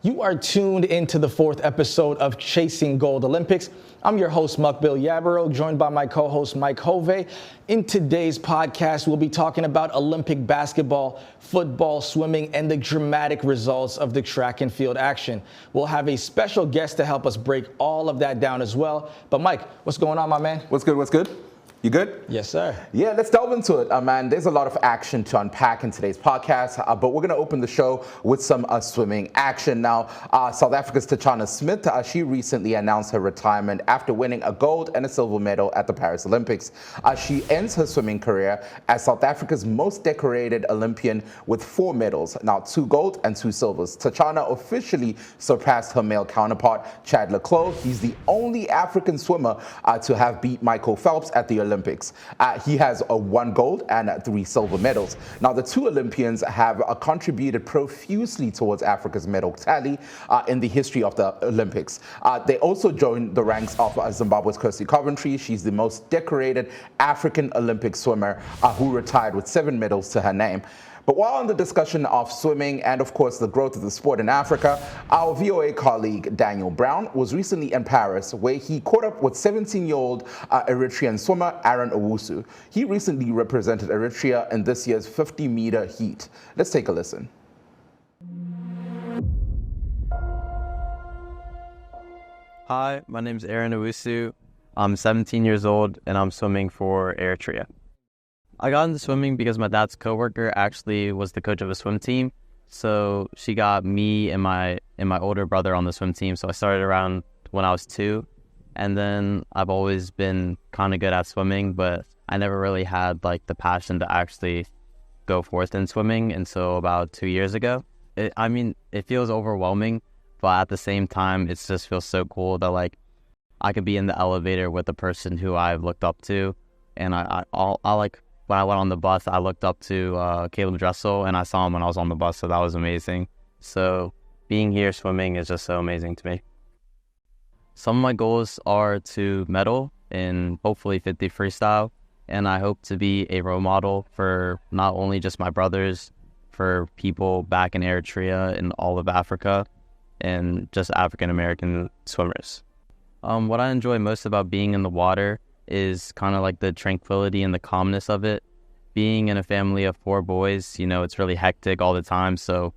You are tuned into the fourth episode of Chasing Gold Olympics. I'm your host, Muqbil Yabarow, joined by my co-host, Mike Hove. In today's podcast, we'll be talking about Olympic basketball, football, swimming, and the dramatic results of the track and field action. We'll have a special guest to help us break all of that down as well. But Mike, what's going on, my man? What's good? You good? Yes, sir. Yeah, let's delve into it, man. There's a lot of action to unpack in today's podcast, but we're going to open the show with some swimming action. Now, South Africa's Tachana Smith, she recently announced her retirement after winning a gold and a silver medal at the Paris Olympics. She ends her swimming career as South Africa's most decorated Olympian with 4 medals, now 2 gold and 2 silvers. Tachana officially surpassed her male counterpart, Chad le Clos. He's the only African swimmer to have beat Michael Phelps at the Olympics. He has 1 gold and 3 silver medals. Now, the 2 Olympians have contributed profusely towards Africa's medal tally in the history of the Olympics. They also joined the ranks of Zimbabwe's Kirsty Coventry. She's the most decorated African Olympic swimmer who retired with 7 medals to her name. But while on the discussion of swimming and, of course, the growth of the sport in Africa, our VOA colleague Daniel Brown was recently in Paris, where he caught up with 17-year-old Eritrean swimmer Aaron Owusu. He recently represented Eritrea in this year's 50-meter heat. Let's take a listen. Hi, my name is Aaron Owusu. I'm 17 years old, and I'm swimming for Eritrea. I got into swimming because my dad's coworker actually was the coach of a swim team. So she got me and my older brother on the swim team. So I started around when I was 2. And then I've always been kind of good at swimming, but I never really had like the passion to actually go forth in swimming. And so about 2 years ago, it feels overwhelming, but at the same time, it just feels so cool that like I could be in the elevator with a person who I've looked up to. And I like, when I went on the bus, I looked up to Caleb Dressel, and I saw him when I was on the bus, so that was amazing. So being here swimming is just so amazing to me. Some of my goals are to medal in hopefully 50 freestyle, and I hope to be a role model for not only just my brothers, for people back in Eritrea and all of Africa, and just African-American swimmers. What I enjoy most about being in the water is kind of like the tranquility and the calmness of it. Being in a family of 4 boys, it's really hectic all the time. So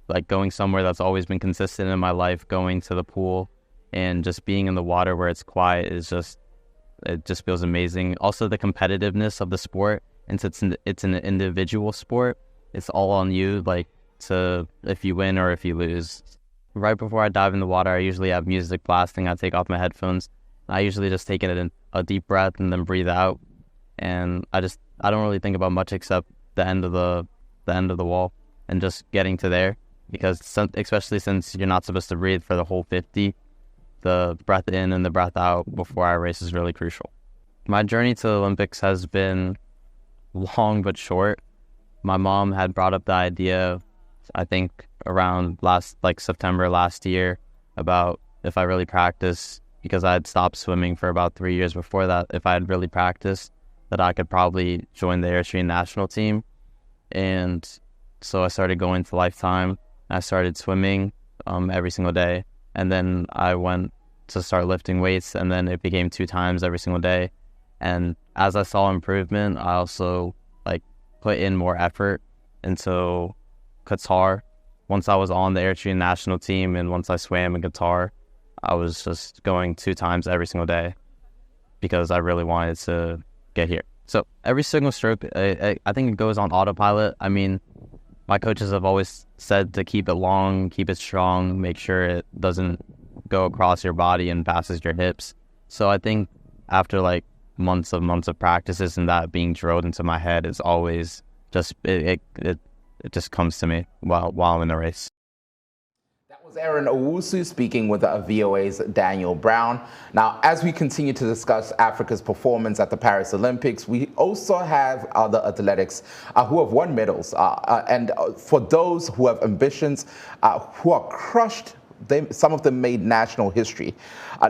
like going somewhere that's always been consistent in my life, going to the pool and just being in the water where it's quiet it just feels amazing. Also the competitiveness of the sport, and since it's an individual sport, it's all on you, like if you win or if you lose. Right before I dive in the water, I usually have music blasting. I take off my headphones. I usually just take in a deep breath and then breathe out, and I don't really think about much except the end of the wall and just getting to there, because especially since you're not supposed to breathe for the whole 50, the breath in and the breath out before our race is really crucial. My journey to the Olympics has been long but short. My mom had brought up the idea, I think around September last year, about if I really practice, because I had stopped swimming for about 3 years before that, if I had really practiced, that I could probably join the Eritrean national team. And so I started going to Lifetime. I started swimming every single day. And then I went to start lifting weights, and then it became 2 times every single day. And as I saw improvement, I also put in more effort. And so Qatar, once I was on the Eritrean national team and once I swam in Qatar, I was just going 2 times every single day because I really wanted to get here. So every single stroke, I think it goes on autopilot. I mean, my coaches have always said to keep it long, keep it strong, make sure it doesn't go across your body and passes your hips. So I think after months of practices and that being drilled into my head, is always just, it just comes to me while I'm in the race. Aaron Owusu speaking with VOA's Daniel Brown. Now, as we continue to discuss Africa's performance at the Paris Olympics, we also have other athletics who have won medals. And for those who have ambitions, who are crushed, some of them made national history.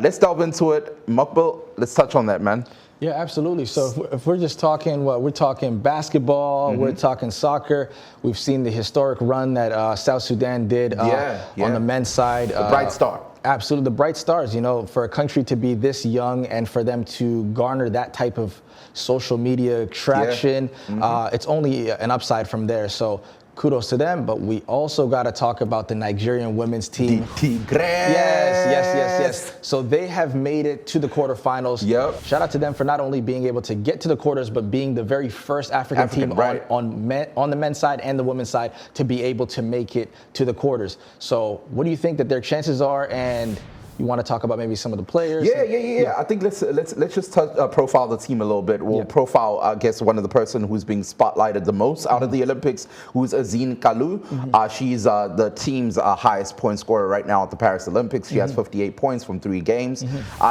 Let's delve into it. Muqbil, let's touch on that, man. Yeah, absolutely. So if we're just talking, we're talking basketball, we're talking soccer. We've seen the historic run that South Sudan did on the men's side. The bright star. Absolutely, the bright stars. For a country to be this young and for them to garner that type of social media traction, it's only an upside from there. So kudos to them, but we also got to talk about the Nigerian women's team. The Tigres. Yes. So they have made it to the quarterfinals. Yep. Shout out to them for not only being able to get to the quarters, but being the very first African team on the men's side and the women's side to be able to make it to the quarters. So what do you think that their chances are? And you want to talk about maybe some of the players? Yeah. I think let's just profile the team a little bit. We'll profile, I guess, one of the person who's being spotlighted the most out of the Olympics, who's Azine Kalu. She's the team's highest point scorer right now at the Paris Olympics. She has 58 points from 3 games.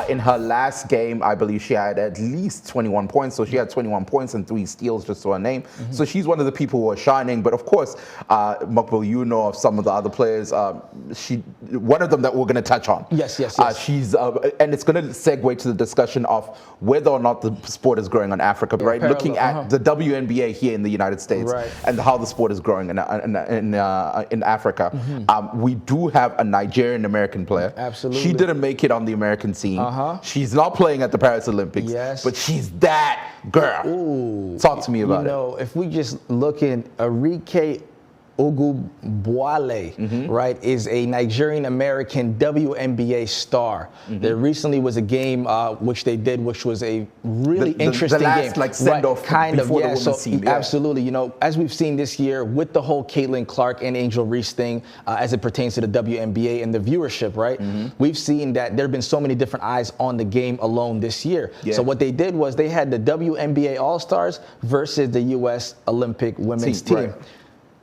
In her last game, I believe she had at least 21 points. So she had 21 points and 3 steals just to her name. So she's one of the people who are shining. But of course, Muqbil, you know of some of the other players. One of them that we're going to touch on. Yes. She's and it's going to segue to the discussion of whether or not the sport is growing in Africa, right? Parallel, Looking at the WNBA here in the United States and how the sport is growing in Africa. We do have a Nigerian American player. Absolutely. She didn't make it on the American team. She's not playing at the Paris Olympics, but she's that girl. Ooh. Talk to me about it. If we just look in Arike Ogunbowale, right, is a Nigerian-American WNBA star. There recently was a game which they did, which was a really interesting the last, game. Send-off before the women's team. Absolutely. As we've seen this year with the whole Caitlin Clark and Angel Reese thing as it pertains to the WNBA and the viewership, right? We've seen that there have been so many different eyes on the game alone this year. So what they did was they had the WNBA All-Stars versus the U.S. Olympic women's team. Right.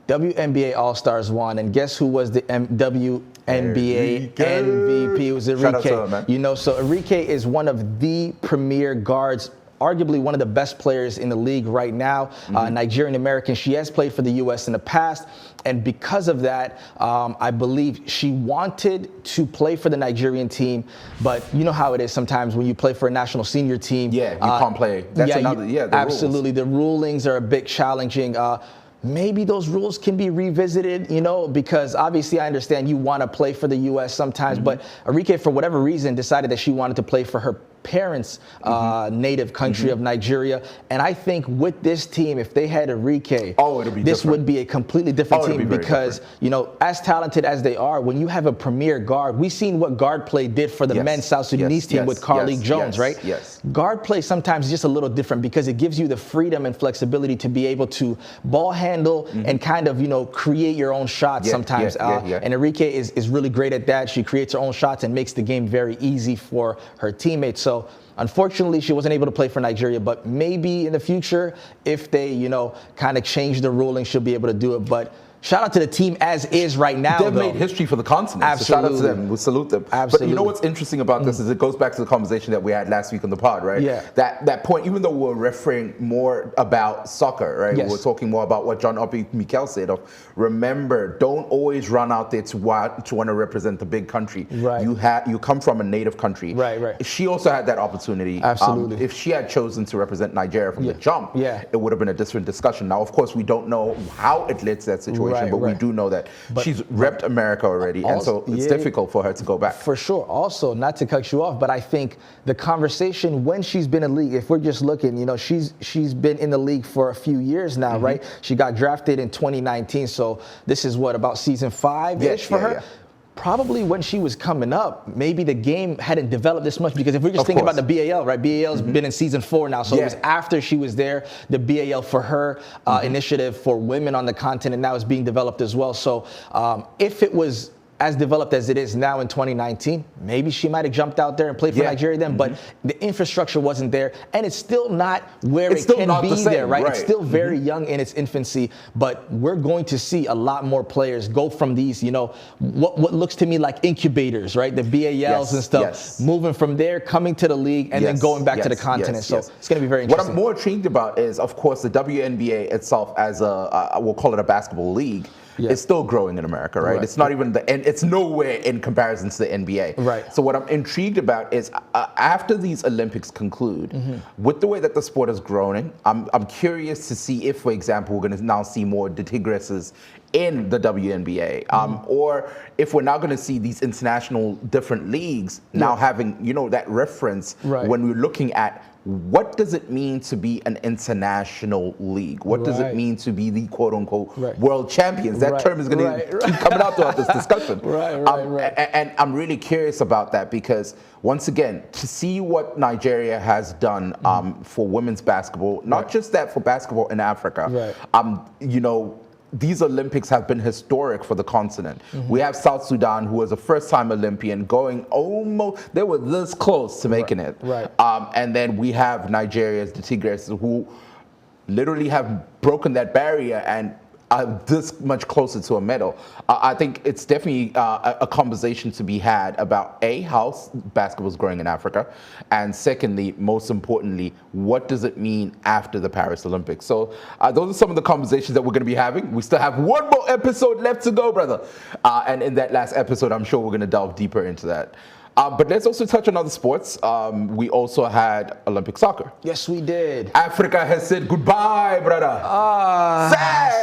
WNBA All-Stars won, and guess who was the WNBA MVP? It was Arike. Shout out to her, man. So Arike is one of the premier guards, arguably one of the best players in the league right now. Nigerian American. She has played for the U.S. in the past, and because of that, I believe she wanted to play for the Nigerian team, but you know how it is sometimes when you play for a national senior team. Yeah, you can't play. That's the absolutely. rules. The rulings are a bit challenging. Maybe those rules can be revisited, because obviously I understand you want to play for the U.S. sometimes, but Arike, for whatever reason, decided that she wanted to play for her parents' native country of Nigeria. And I think with this team, if they had Arike, this would be a completely different team because, as talented as they are, when you have a premier guard, we've seen what guard play did for the men's South Sudanese team with Carly Jones, right? Yes. Guard play sometimes is just a little different because it gives you the freedom and flexibility to be able to ball handle and kind of, create your own shots sometimes. And Arike is really great at that. She creates her own shots and makes the game very easy for her teammates. So unfortunately, she wasn't able to play for Nigeria, but maybe in the future, if they, kind of change the ruling, she'll be able to do it. But shout out to the team as is right now. They've made history for the continent. Absolutely. So shout out to them. We salute them. Absolutely. But you know what's interesting about this is it goes back to the conversation that we had last week on the pod, right? Yeah. That point, even though we're referring more about soccer, right? Yes. We're talking more about what John Obi Mikel said of remember, don't always run out there to want to represent the big country. Right. You come from a native country. Right. She also had that opportunity. Absolutely. If she had chosen to represent Nigeria from the jump, it would have been a different discussion. Now, of course, we don't know how it led to that situation, but we do know that she's repped America already, and so it's difficult for her to go back. For sure. Also, not to cut you off, but I think the conversation when she's been in the league, if we're just looking, she's been in the league for a few years now, right? She got drafted in 2019, so this is about season 5-ish for her. Probably when she was coming up, maybe the game hadn't developed this much because if we're just thinking about the BAL, right? BAL's been in season 4 now, so it was after she was there, the BAL for her initiative for women on the continent now is being developed as well. So if it was as developed as it is now in 2019, maybe she might have jumped out there and played for Nigeria then, but the infrastructure wasn't there, and it's still not where it can be there, right? It's still very young in its infancy, but we're going to see a lot more players go from these, what looks to me like incubators, right? The BALs and stuff, moving from there, coming to the league, and then going back to the continent. So it's going to be very interesting. What I'm more intrigued about is, of course, the WNBA itself as we'll call it a basketball league, It's still growing in America, right? It's not even it's nowhere in comparison to the NBA. Right. So what I'm intrigued about is after these Olympics conclude, with the way that the sport is growing, I'm curious to see if, for example, we're going to now see more de Tigresses in the WNBA, or if we're now going to see these international different leagues now having, that reference when we're looking at what does it mean to be an international league? What does it mean to be the quote-unquote world champions? That term is going to keep coming out throughout this discussion. And I'm really curious about that because, once again, to see what Nigeria has done for women's basketball, not just that for basketball in Africa, these Olympics have been historic for the continent. We have South Sudan, who was a first-time Olympian, going almost, they were this close to making it. And then we have Nigeria's the Tigres, who literally have broken that barrier and are this much closer to a medal. I think it's definitely a conversation to be had about how basketball is growing in Africa, and secondly, most importantly, what does it mean after the Paris Olympics? So those are some of the conversations that we're going to be having. We still have one more episode left to go, brother. And in that last episode, I'm sure we're going to delve deeper into that. But let's also touch on other sports. We also had Olympic soccer. Yes, we did. Africa has said goodbye, brother.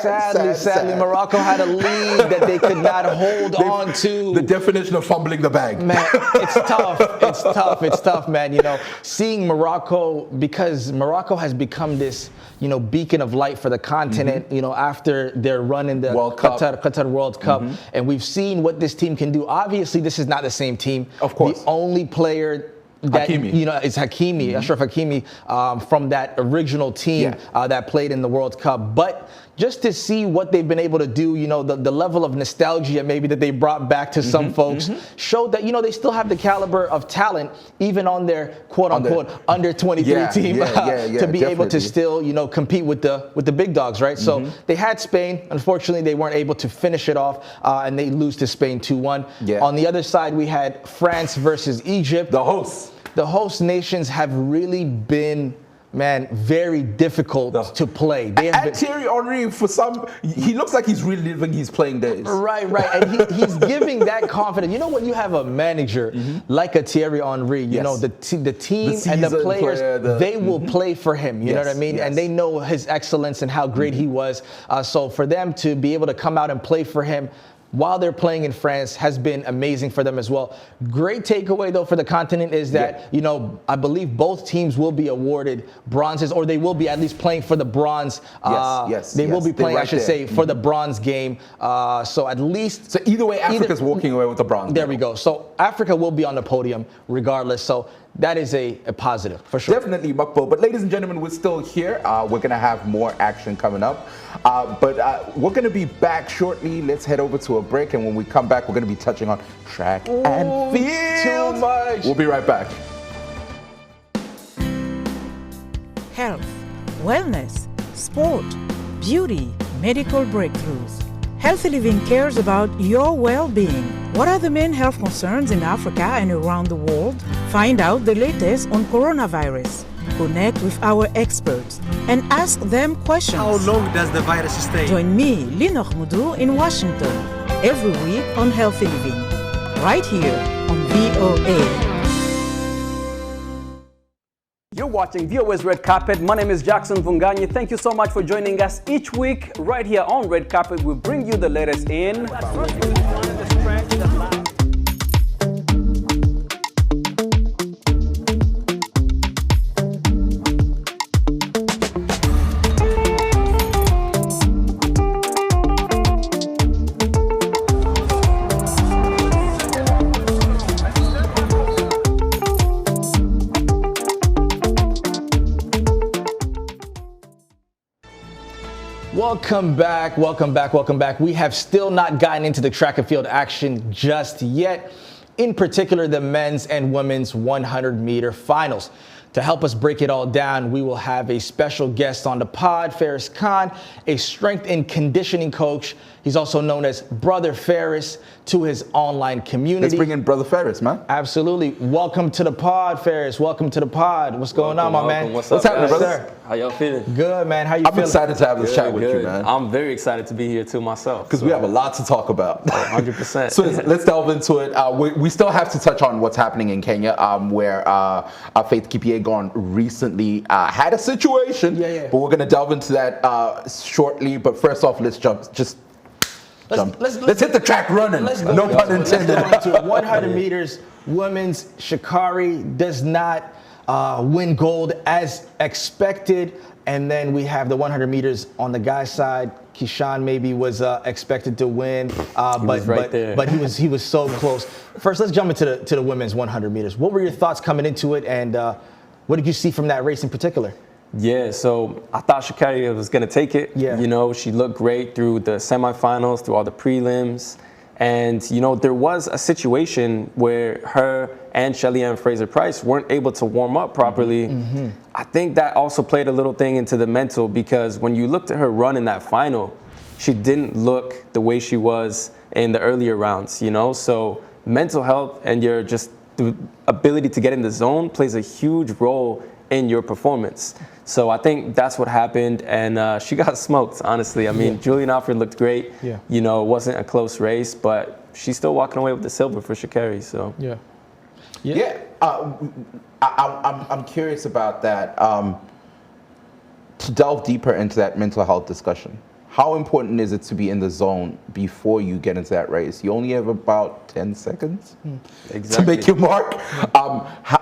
Sadly, Morocco had a lead that they could not hold on to. The definition of fumbling the bag. Man, it's tough. It's tough, man. Seeing Morocco, because Morocco has become this, beacon of light for the continent, after their run in the Qatar World Cup. And we've seen what this team can do. Obviously, this is not the same team. Of course. The only player that is Hakimi, Ashraf Hakimi, from that original team that played in the World Cup. But just to see what they've been able to do, the level of nostalgia maybe that they brought back to some folks showed that, they still have the caliber of talent, even on their quote-unquote under 23 team, to be able to still, compete with the big dogs, right? So they had Spain. Unfortunately, they weren't able to finish it off, and they lose to Spain 2-1. On the other side, we had France versus Egypt. The host nations have really been, very difficult to play. Thierry Henry, he looks like he's really living his playing days. Right. And he's giving that confidence. When you have a manager like a Thierry Henry, the team and the players, they will play for him. You know what I mean? And they know his excellence and how great he was. So for them to be able to come out and play for him while they're playing in France has been amazing for them as well. Great takeaway, though, for the continent is that, I believe both teams will be awarded bronzes, or they will be at least playing for the bronze. They will be playing, I should say, for the bronze game. So at least... So either way, Africa's walking away with the bronze. There we go. So Africa will be on the podium regardless. So that is a positive, for sure. Definitely, Muqbil. But ladies and gentlemen, we're still here. We're going to have more action coming up. But we're going to be back shortly. Let's head over to a break. And when we come back, we're going to be touching on track and field. Too much. We'll be right back. Health, wellness, sport, beauty, medical breakthroughs. Healthy Living cares about your well-being. What are the main health concerns in Africa and around the world? Find out the latest on coronavirus. Connect with our experts and ask them questions. How long does the virus stay? Join me, Linor Moudou, in Washington, every week on Healthy Living, right here on VOA. You're watching VOA's Red Carpet. My name is Jackson Vunganyi. Thank you so much for joining us each week right here on Red Carpet. We bring you the latest in... Welcome back. We have still not gotten into the track and field action just yet, in particular the men's and women's 100-meter finals. To help us break it all down, we will have a special guest on the pod, Faris Khan, a strength and conditioning coach. He's also known as Brother Faris to his online community. Let's bring in Brother Faris, man. Absolutely. Welcome to the pod, Faris. Welcome to the pod. What's going on, my man? What's happening, brother? How y'all feeling? Good, man. How you I'm feeling? excited to have this chat with you, Good. man. I'm very excited to be here too myself. Because we have a lot to talk about. 100%. So let's delve into it. We still have to touch on what's happening in Kenya, where Faith Kipyegon recently had a situation. Yeah. But we're going to delve into that shortly. But first off, let's jump. Let's hit the track running. No pun intended. Let's go into 100 meters women's. Sha'Carri does not win gold as expected. And then we have the 100 meters on the guy's side. Kishan maybe was expected to win, but he was so close. First, let's jump into the women's 100 meters. What were your thoughts coming into it, and what did you see from that race in particular? Yeah, so I thought Sha'Carri was going to take it. Yeah. You know, she looked great through the semifinals, through all the prelims. And, you know, there was a situation where her and Shelly-Ann Fraser-Pryce weren't able to warm up properly. Mm-hmm. I think that also played a little thing into the mental, because when you looked at her run in that final, she didn't look the way she was in the earlier rounds, you know? So mental health and your just the ability to get in the zone plays a huge role in your performance. So I think that's what happened, and she got smoked, honestly. I mean, Julian Alfred looked great. Yeah. You know, it wasn't a close race, but she's still walking away with the silver for Sha'Carri, so. Yeah. I'm curious about that. To delve deeper into that mental health discussion, how important is it to be in the zone before you get into that race? You only have about 10 seconds to make your mark.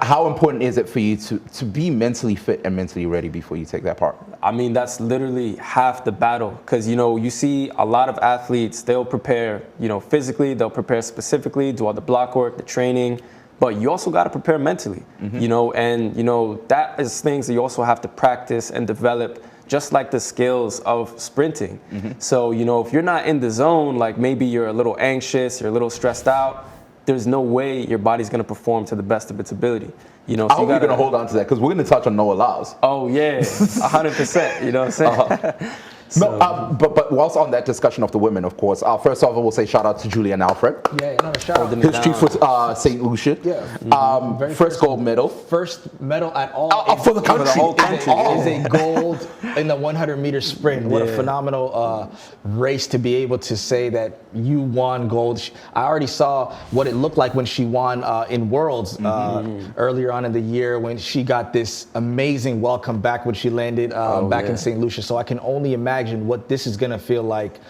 How important is it for you to be mentally fit and mentally ready before you take that part? I mean, that's literally half the battle, because, you know, you see a lot of athletes, they'll prepare, you know, physically, they'll prepare specifically, do all the block work, the training, but you also got to prepare mentally, you know, and, you know, that is things that you also have to practice and develop, just like the skills of sprinting. So, you know, if you're not in the zone, like maybe you're a little anxious, you're a little stressed out, there's no way your body's going to perform to the best of its ability. You know, so I hope you're going to hold on to that, because we're going to touch on Noah Lyles. Oh, yeah, 100%, you know what I'm saying? No, but whilst on that discussion of the women, of course, first off, I will say shout out to Julian Alfred. Yeah, no, shout out. History for St. Lucia. Yeah. First gold medal. First medal at all. For the country. For the whole country. Is a gold in the 100-meter sprint. What a phenomenal race to be able to say that you won gold. I already saw what it looked like when she won in Worlds earlier on in the year, when she got this amazing welcome back when she landed back in St. Lucia. So I can only imagine what this is going to feel like.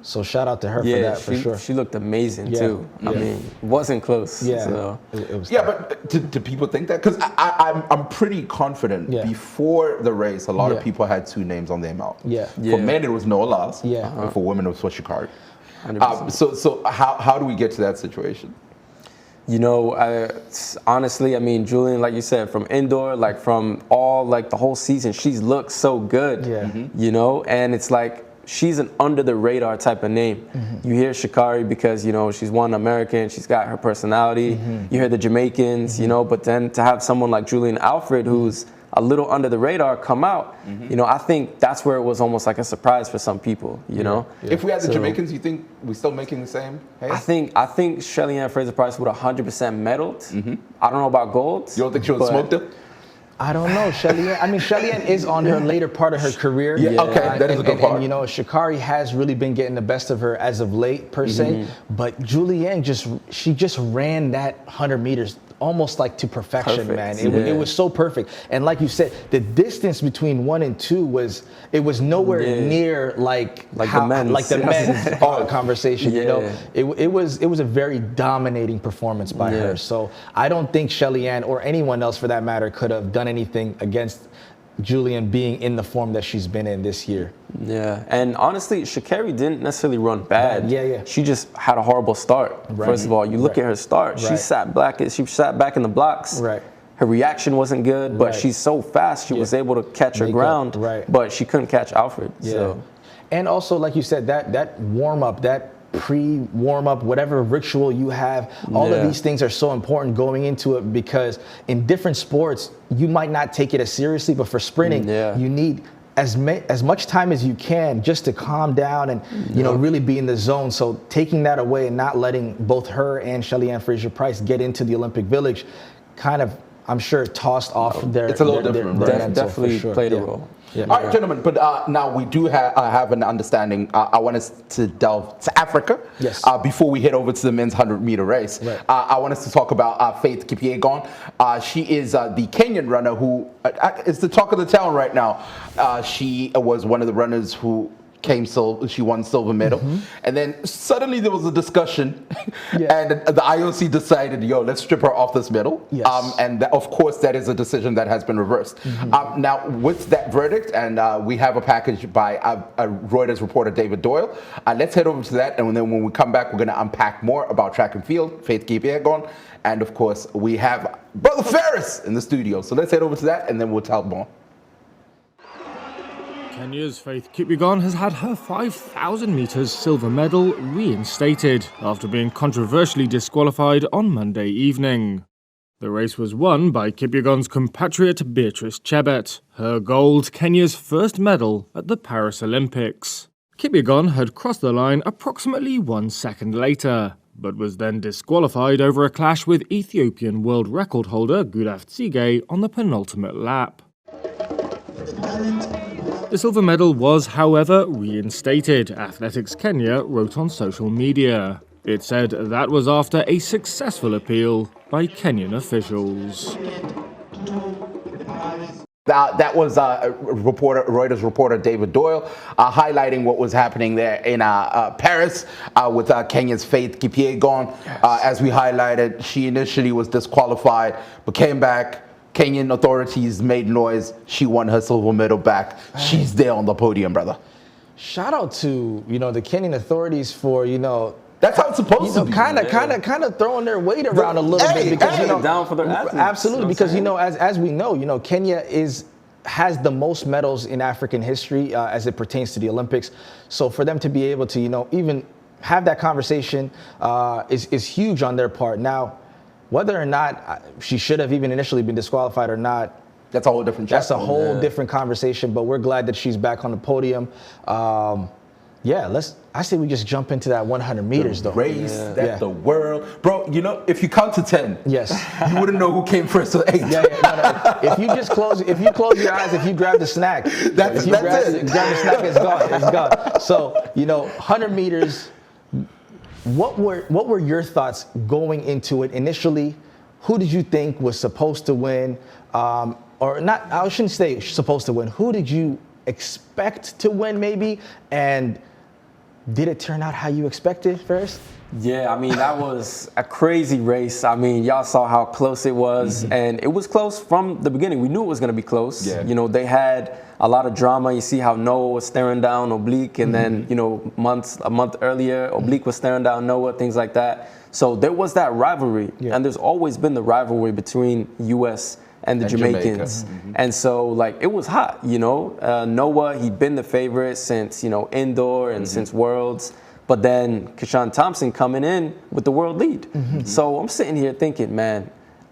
So shout out to her for that, for sure. She looked amazing too. I mean, it wasn't close. Yeah, so. it was but do people think that? Because I'm pretty confident before the race, a lot of people had two names on their mouth. For men, it was Noah Lyles. And for women, it was Sha'Carri. So how do we get to that situation? You know, honestly, I mean, Julian, like you said, from indoor, like from all, like the whole season, she's looked so good. You know, and it's like, she's an under the radar type of name. You hear Sha'Carri because, you know, she's one American, she's got her personality. You hear the Jamaicans, you know, but then to have someone like Julian Alfred, who's a little under the radar, come out, you know, I think that's where it was almost like a surprise for some people, you know. If we had the Jamaicans, you think we're still making the same? Hey? I think Shelly-Ann Fraser-Pryce would 100% medaled. I don't know about gold. You don't think she would smoke them? I don't know, Shelly-Ann. I mean, Shelly-Ann is on her later part of her career. Okay, that is a good part. And, you know, Sha'Carri has really been getting the best of her as of late, per se. But Julianne she just ran that 100 meters almost like to perfection, man. It was so perfect. And like you said, the distance between 1 and 2 was nowhere near like the men's conversation. You know, it was a very dominating performance by her. So I don't think Shelly-Ann or anyone else for that matter could have done anything against Julian being in the form that she's been in this year. Yeah, and honestly, Sha'Carri didn't necessarily run bad. She just had a horrible start. First of all, you look at her start. She sat back in the blocks. Her reaction wasn't good, but she's so fast. She was able to catch her ground, but she couldn't catch Alfred. So. And also, like you said, that warm up, that pre-warm up, whatever ritual you have, all of these things are so important going into it, because in different sports you might not take it as seriously, but for sprinting you need as much time as you can just to calm down and you know, really be in the zone. So taking that away and not letting both her and Shelly-Ann Fraser-Pryce get into the Olympic Village kind of, I'm sure tossed off their. It's a little different, right? mental, Definitely for sure. played a Yeah. role. Yeah. All right, gentlemen, but now we do have an understanding. I want us to delve to Africa. Yes. Before we head over to the men's 100-meter race. Right. I want us to talk about Faith Kipyegon. She is the Kenyan runner who is the talk of the town right now. She was one of the runners who she won silver medal, and then suddenly there was a discussion, and the IOC decided, let's strip her off this medal. Yes. And of course, that is a decision that has been reversed. Now, with that verdict, and we have a package by Reuters reporter David Doyle. Let's head over to that, and then when we come back, we're going to unpack more about track and field, Faith Kipyegon, and of course, we have Brother Ferris in the studio. So let's head over to that, and then we'll tell more. Kenya's Faith Kipyegon has had her 5,000 metres silver medal reinstated after being controversially disqualified on Monday evening. The race was won by Kipyegon's compatriot Beatrice Chebet, her gold, Kenya's first medal at the Paris Olympics. Kipyegon had crossed the line approximately 1 second later, but was then disqualified over a clash with Ethiopian world record holder Gulaf Tsige on the penultimate lap. The silver medal was, however, reinstated, Athletics Kenya wrote on social media. It said that was after a successful appeal by Kenyan officials. That was Reuters reporter David Doyle highlighting what was happening there in Paris with Kenya's Faith Kipyegon. As we highlighted, she initially was disqualified, but came back. Kenyan authorities made noise. She won her silver medal back. She's there on the podium, brother. Shout out to the Kenyan authorities for that's how it's supposed to be. Kind of throwing their weight around a little bit because down for their athletes. Absolutely, because as we know, Kenya has the most medals in African history as it pertains to the Olympics. So for them to be able to even have that conversation is huge on their part. Now, whether or not she should have even initially been disqualified or not, that's a whole different chapter. That's a whole different conversation. But we're glad that she's back on the podium. I say we just jump into that 100 meters though. Race that the world, bro. If you count to 10, yes, you wouldn't know who came first or 8. No. If you close your eyes, if you grab the snack, grab the snack, it's gone. It's gone. So 100 meters. What were your thoughts going into it initially? Who did you think was supposed to win? Or not, I shouldn't say supposed to win. Who did you expect to win maybe? And did it turn out how you expected first? Yeah, that was a crazy race. Y'all saw how close it was, and it was close from the beginning. We knew it was going to be close. Yeah. They had a lot of drama. You see how Noah was staring down Oblique, and then, a month earlier, Oblique was staring down Noah, things like that. So there was that rivalry, and there's always been the rivalry between U.S. and the Jamaicans. And so, it was hot, Noah, he'd been the favorite since, indoor and since Worlds. But then Keshawn Thompson coming in with the world lead. So I'm sitting here thinking, man,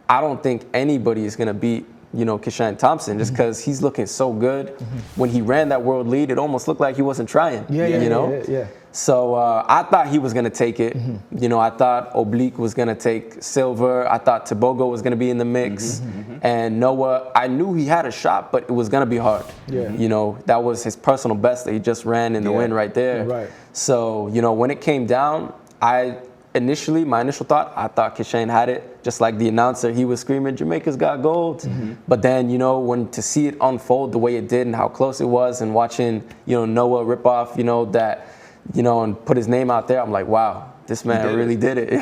I don't think anybody is going to beat, Keshawn Thompson just because he's looking so good. When he ran that world lead, it almost looked like he wasn't trying, Yeah. So I thought he was going to take it. I thought Oblique was going to take silver. I thought Tebogo was going to be in the mix. And Noah, I knew he had a shot, but it was going to be hard. That was his personal best that he just ran in the win right there. Right. So, when it came down, my initial thought, I thought Keshawn had it. Just like the announcer, he was screaming, Jamaica's got gold. But then, when to see it unfold the way it did and how close it was and watching, Noah rip off, and put his name out there, I'm like, wow, this man really did it.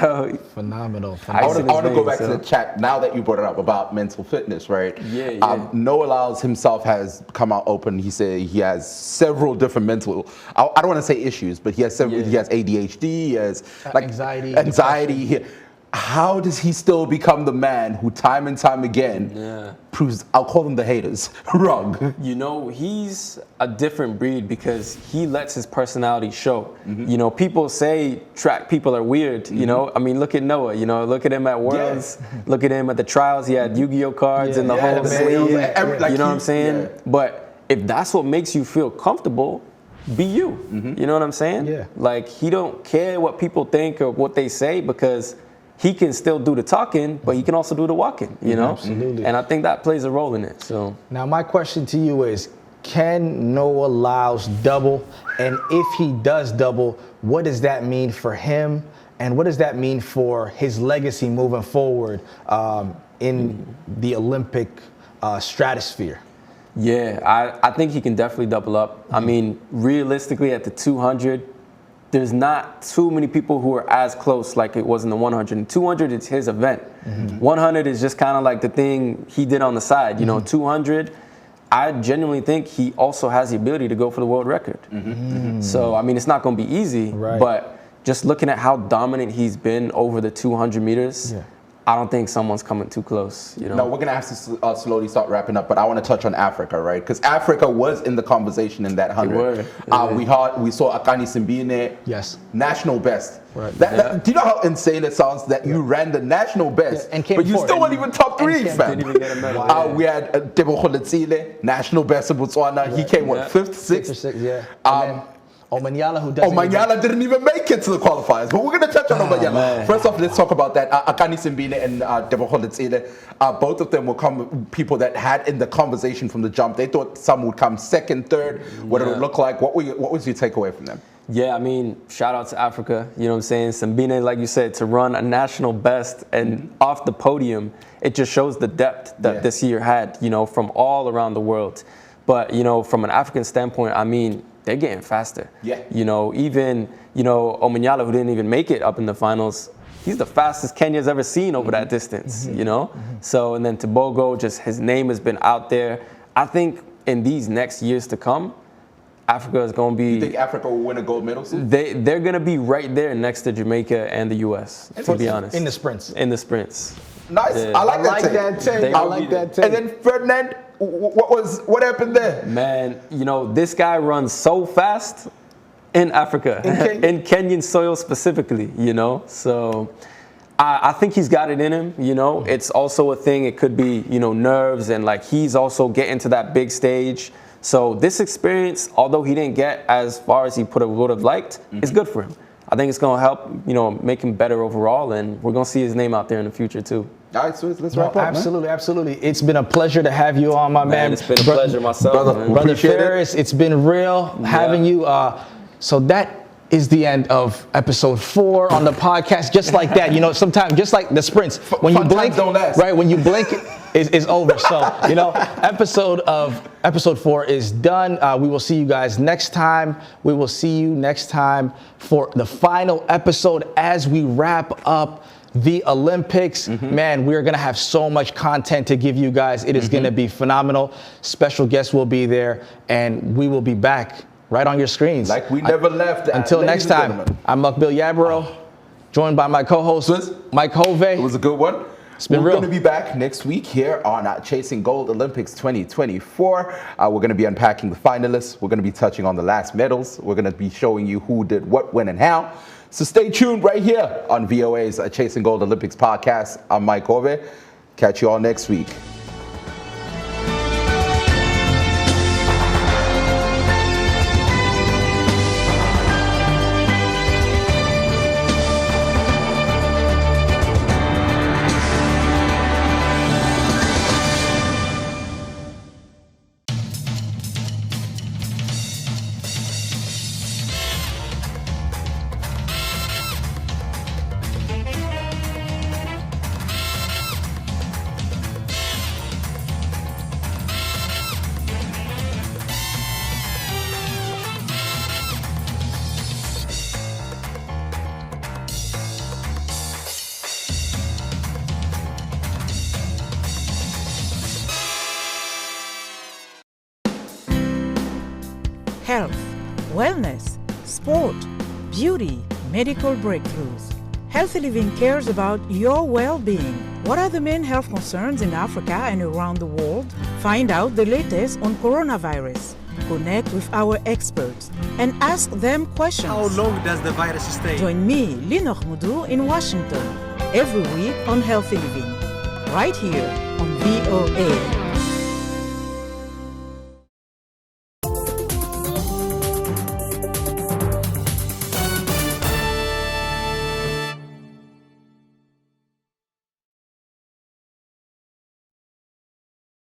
Phenomenal. I want to go back to the chat now that you brought it up about mental fitness, right? Yeah. Noah Lyles himself has come out open. He said he has several different mental, I don't want to say issues, but he has several. He has ADHD, he has anxiety. How does he still become the man who time and time again proves, I'll call them the haters, wrong? He's a different breed because he lets his personality show. People say track people are weird, look at Noah, look at him at Worlds, look at him at the trials, he had Yu-Gi-Oh cards in the whole sleeve, what I'm saying? Yeah. But if that's what makes you feel comfortable, be you, you know what I'm saying? Yeah. He don't care what people think or what they say because he can still do the talking, but he can also do the walking, you know? Absolutely. And I think that plays a role in it. So Now, my question to you is, can Noah Lyles double? And if he does double, what does that mean for him? And what does that mean for his legacy moving forward in the Olympic stratosphere? yeah, I think he can definitely double up. I mean, realistically at the 200, there's not too many people who are as close like it was in the 100. And 200 is his event. 100 is just kind of like the thing he did on the side. You know, 200, I genuinely think he also has the ability to go for the world record. So, I mean, it's not going to be easy, but just looking at how dominant he's been over the 200 meters, I don't think someone's coming too close, you know. No, we're going to have to slowly start wrapping up, but I want to touch on Africa, right? Because Africa was in the conversation in that 100. We saw Akani Simbine, national best. Do you know how insane it sounds that you ran the national best, but you still weren't even top 3, fam? Didn't even get a medal. We had Tebogo Letsile, national best in Botswana. He came, what, 5th, 6th? Omanyala, who doesn't Omanyala didn't even make it to the qualifiers, but we're going to touch on Omanyala. First off, let's talk about that. Akani Simbine and Tebogo Letsile, both of them were people that had in the conversation from the jump. They thought some would come 2nd, 3rd, what it would look like. What was your takeaway from them? Yeah, I mean, shout out to Africa, you know what I'm saying? Simbine, like you said, to run a national best and off the podium, it just shows the depth that this year had, you know, from all around the world. But, you know, from an African standpoint, I mean, they're getting faster. You know, even, you know, Omanyala, who didn't even make it up in the finals, he's the fastest Kenya's ever seen over that distance, you know? So, and then Tebogo, just his name has been out there. I think in these next years to come, Africa is going to be... You think Africa will win a gold medal soon? They're going to be right there next to Jamaica and the U.S., to be honest. In the sprints. In the sprints. Nice. I like that take. I like that take. And then Ferdinand, what happened there? Man, you know, this guy runs so fast in Africa, in Kenyan soil specifically, you know? So I think he's got it in him, you know? It's also a thing, it could be, you know, nerves, and like he's also getting to that big stage. So this experience, although he didn't get as far as he would have liked, is good for him. I think it's going to help, you know, make him better overall, and we're going to see his name out there in the future too. All right, so let's wrap up, absolutely, absolutely. It's been a pleasure to have you on, my man. It's been a pleasure myself, Brother Ferris, it's been real having you. So that is the end of episode 4 on the podcast. Just like that, you know, sometimes just like the sprints, when you blink, don't last. right? When you blink, it's over. So, you know, episode 4 is done. We will see you guys next time. We will see you next time for the final episode as we wrap up the Olympics. Man, we're going to have so much content to give you guys. It is going to be phenomenal. Special guests will be there, and we will be back right on your screens. Like we never left. Until next time, I'm Muqbil Yabarow, joined by my co-host, Mike Hove. It was a good one. It's been We're real. going to be back next week here on Chasing Gold Olympics 2024. We're going to be unpacking the finalists. We're going to be touching on the last medals. We're going to be showing you who did what, when, and how. So stay tuned right here on VOA's Chasing Gold Olympics podcast. I'm Mike Hove. Catch you all next week. Health, wellness, sport, beauty, medical breakthroughs. Healthy Living cares about your well-being. What are the main health concerns in Africa and around the world? Find out the latest on coronavirus. Connect with our experts and ask them questions. How long does the virus stay? Join me, Linoch Mudu, in Washington every week on Healthy Living, right here on VOA.